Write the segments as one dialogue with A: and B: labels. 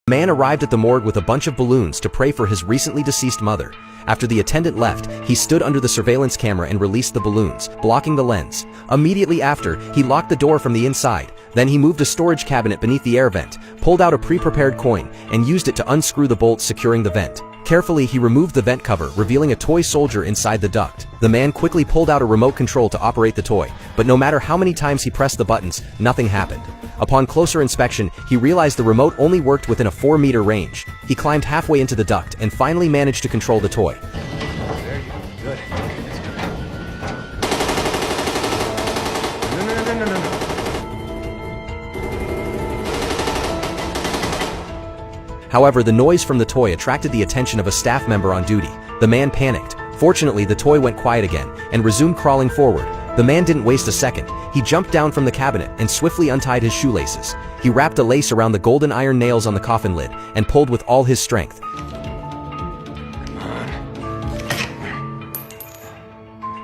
A: The man arrived at the morgue with a bunch of balloons to pray for his recently deceased mother. After the attendant left, he stood under the surveillance camera and released the balloons, blocking the lens. Immediately after, he locked the door from the inside. Then he moved a storage cabinet beneath the air vent, pulled out a pre-prepared coin, and used it to unscrew the bolts securing the vent. Carefully, he removed the vent cover, revealing a toy soldier inside the duct. The man quickly pulled out a remote control to operate the toy, but no matter how many times he pressed the buttons, nothing happened. Upon closer inspection, he realized the remote only worked within a 4-meter range. He climbed halfway into the duct and finally managed to control the toy.
B: There you go. Good. No.
A: However, the noise from the toy attracted the attention of a staff member on duty. The man panicked. Fortunately, the toy went quiet again and resumed crawling forward. The man didn't waste a second. He jumped down from the cabinet and swiftly untied his shoelaces. He wrapped a lace around the golden iron nails on the coffin lid and pulled with all his strength.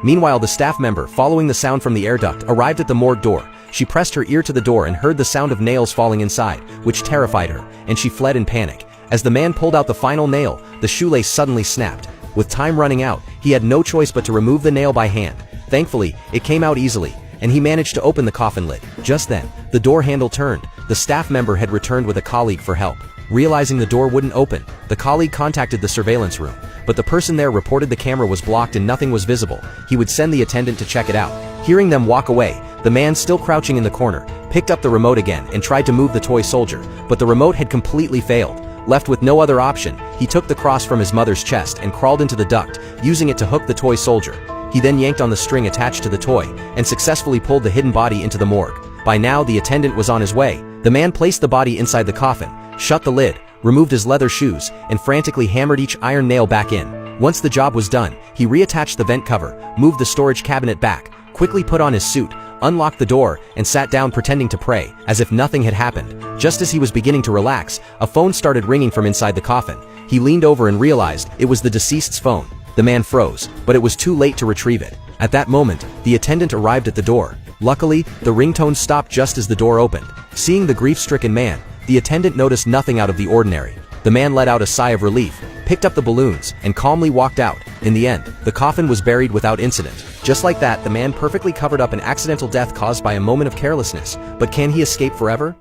A: Meanwhile, the staff member, following the sound from the air duct, arrived at the morgue door. She pressed her ear to the door and heard the sound of nails falling inside, which terrified her, and she fled in panic. As the man pulled out the final nail, the shoelace suddenly snapped. With time running out, he had no choice but to remove the nail by hand. Thankfully, it came out easily, and he managed to open the coffin lid. Just then, the door handle turned. The staff member had returned with a colleague for help. Realizing the door wouldn't open, the colleague contacted the surveillance room, but the person there reported the camera was blocked and nothing was visible. He would send the attendant to check it out. Hearing them walk away, the man, still crouching in the corner, picked up the remote again and tried to move the toy soldier, but the remote had completely failed. Left with no other option, he took the cross from his mother's chest and crawled into the duct, using it to hook the toy soldier. He then yanked on the string attached to the toy and successfully pulled the hidden body into the morgue. By now, the attendant was on his way. The man placed the body inside the coffin, shut the lid, removed his leather shoes, and frantically hammered each iron nail back in. Once the job was done, he reattached the vent cover, moved the storage cabinet back, quickly put on his suit, unlocked the door, and sat down pretending to pray, as if nothing had happened. Just as he was beginning to relax, a phone started ringing from inside the coffin. He leaned over and realized it was the deceased's phone. The man froze, but it was too late to retrieve it. At that moment, the attendant arrived at the door. Luckily, the ringtone stopped just as the door opened. Seeing the grief-stricken man, the attendant noticed nothing out of the ordinary. The man let out a sigh of relief, picked up the balloons, and calmly walked out. In the end, the coffin was buried without incident. Just like that, the man perfectly covered up an accidental death caused by a moment of carelessness. But can he escape forever?